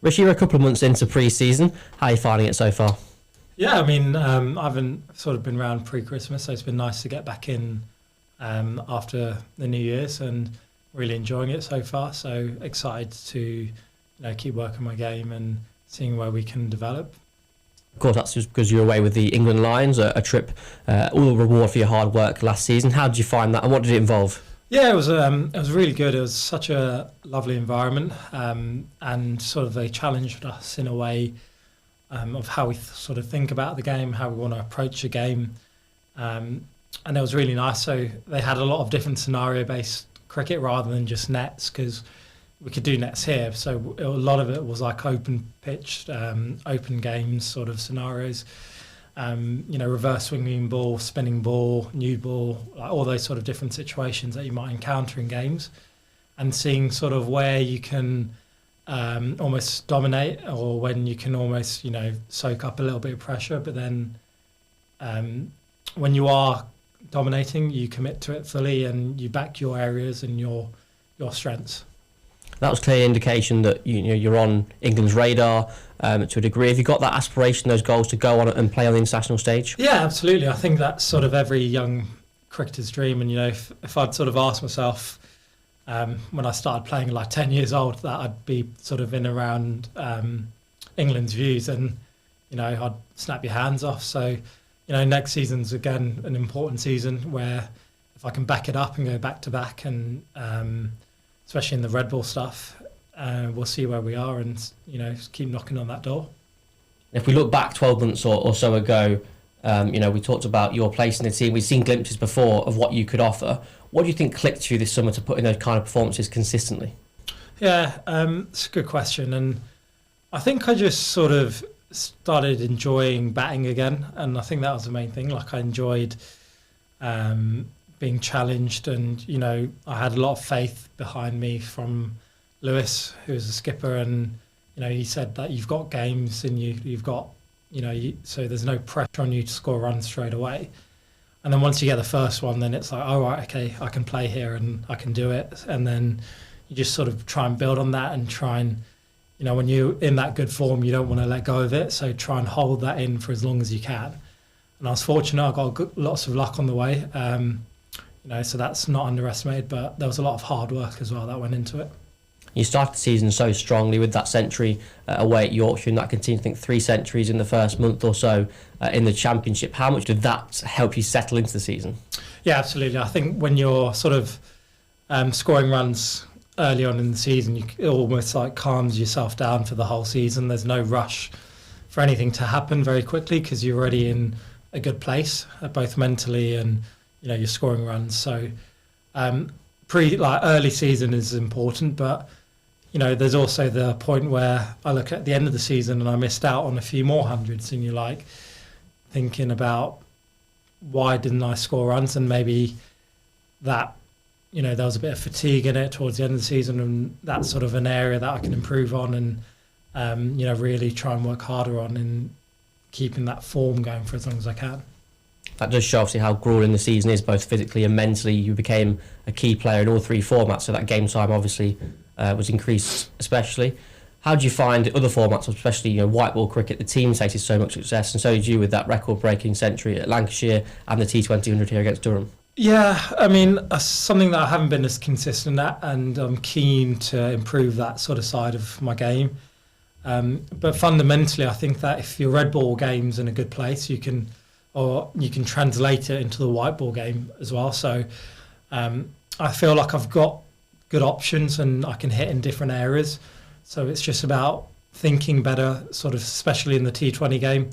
Rishi, you're a couple of months into pre-season. How are you finding it so far? Yeah, I mean, I haven't sort of been around pre-Christmas, so it's been nice to get back in after the New Year's and really enjoying it so far. So excited to keep working my game and seeing where we can develop. Of course, that's just because you're away with the England Lions, a trip, all reward for your hard work last season. How did you find that, and what did it involve? Yeah, it was really good. It was such a lovely environment, and sort of they challenged us in a way of how we sort of think about the game, how we want to approach a game, and it was really nice. So they had a lot of different scenario-based cricket rather than just nets, because we could do nets here. So a lot of it was like open pitched, open games sort of scenarios. Reverse swinging ball, spinning ball, new ball, like all those sort of different situations that you might encounter in games, and seeing sort of where you can almost dominate, or when you can almost soak up a little bit of pressure, but then when you are dominating, you commit to it fully and you back your areas and your strengths. That was clear indication that you're on England's radar to a degree. Have you got that aspiration, those goals to go on and play on the international stage? Yeah, absolutely. I think that's sort of every young cricketer's dream. And if I'd sort of asked myself when I started playing like 10 years old that I'd be sort of in around England's views, and I'd snap your hands off. So next season's again an important season where if I can back it up and go back to back, and especially in the red ball stuff, we'll see where we are and keep knocking on that door. If we look back 12 months or so ago, we talked about your place in the team. We've seen glimpses before of what you could offer. What do you think clicked for you this summer to put in those kind of performances consistently? Yeah, it's a good question, and I think I just sort of started enjoying batting again, and I think that was the main thing. Like, I enjoyed being challenged, and I had a lot of faith behind me from Lewis, who was the skipper, and he said that you've got games and you've got so there's no pressure on you to score runs straight away. And then once you get the first one, then it's like, oh right, okay, I can play here and I can do it. And then you just sort of try and build on that and try and when you're in that good form, you don't want to let go of it, so try and hold that in for as long as you can. And I was fortunate, I got lots of luck on the way. So that's not underestimated, but there was a lot of hard work as well that went into it. You started the season so strongly with that century away at Yorkshire, and that continued, I think, 3 centuries in the first month or so in the Championship. How much did that help you settle into the season? Yeah, absolutely. I think when you're sort of scoring runs early on in the season, it almost like calms yourself down for the whole season. There's no rush for anything to happen very quickly because you're already in a good place, both mentally and you're scoring runs. So early season is important, but there's also the point where I look at the end of the season and I missed out on a few more hundreds, and you're like thinking about why didn't I score runs, and maybe that there was a bit of fatigue in it towards the end of the season, and that's sort of an area that I can improve on and really try and work harder on in keeping that form going for as long as I can. That does show obviously how grueling the season is, both physically and mentally. You became a key player in all 3 formats, so that game time obviously was increased especially. How do you find other formats, especially white ball cricket? The team tasted so much success, and so did you with that record-breaking century at Lancashire and the T20 here against Durham. Yeah, I mean, something that I haven't been as consistent at, and I'm keen to improve that sort of side of my game. But fundamentally, I think that if your red ball game's in a good place, you can translate it into the white ball game as well. So I feel like I've got good options and I can hit in different areas. So it's just about thinking better, sort of, especially in the T20 game,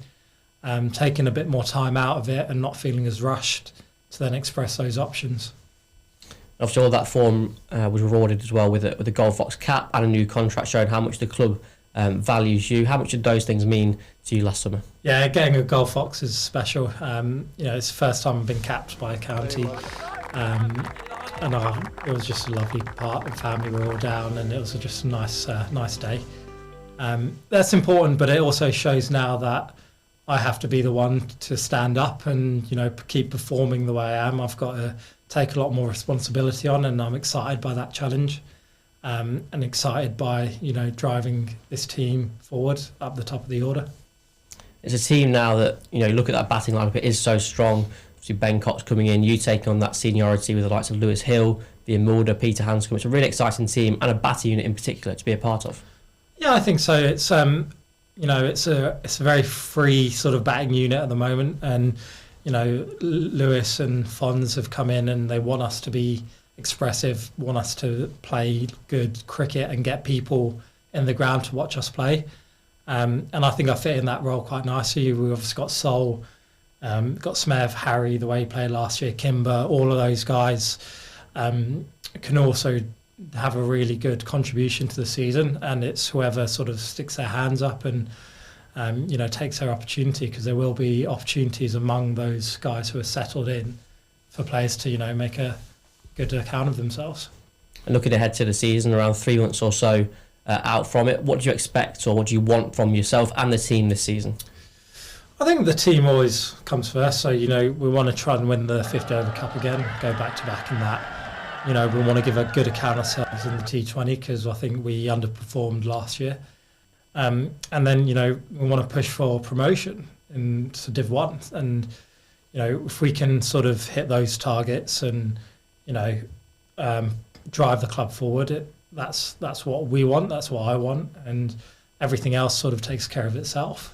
taking a bit more time out of it and not feeling as rushed to then express those options. Obviously, all that form was rewarded as well with a Gold Fox cap and a new contract, showing how much the club values you. How much did those things mean to you last summer? Yeah, getting a Gold Fox is special. It's the first time I've been capped by a county, and it was just a lovely part of the family. We were all down, and it was just a nice day. That's important, but it also shows now that I have to be the one to stand up and keep performing the way I am. I've got to take a lot more responsibility on, and I'm excited by that challenge. and excited by driving this team forward up the top of the order. It's a team now that look at that batting lineup. It is so strong. Obviously, Ben Cox coming in, you taking on that seniority with the likes of Lewis Hill, Ian Mulder, Peter Hanscom. It's a really exciting team and a batting unit in particular to be a part of. Yeah, I think so. It's it's a very free sort of batting unit at the moment, and Lewis and Fonz have come in and they want us to be expressive, want us to play good cricket and get people in the ground to watch us play. And I think I fit in that role quite nicely. We've obviously got Sol, got Smev, Harry, the way he played last year, Kimber, all of those guys can also have a really good contribution to the season, and it's whoever sort of sticks their hands up and takes their opportunity, because there will be opportunities among those guys who are settled in for players to make a good account of themselves. And looking ahead to the season, around 3 months or so out from it, what do you expect or what do you want from yourself and the team this season? I think the team always comes first, so we want to try and win the 50 over cup again, go back to back in that. We want to give a good account of ourselves in the T20, because I think we underperformed last year. And then, we want to push for promotion into Div 1. And, if we can sort of hit those targets and, drive the club forward, that's what we want, that's what I want. And everything else sort of takes care of itself.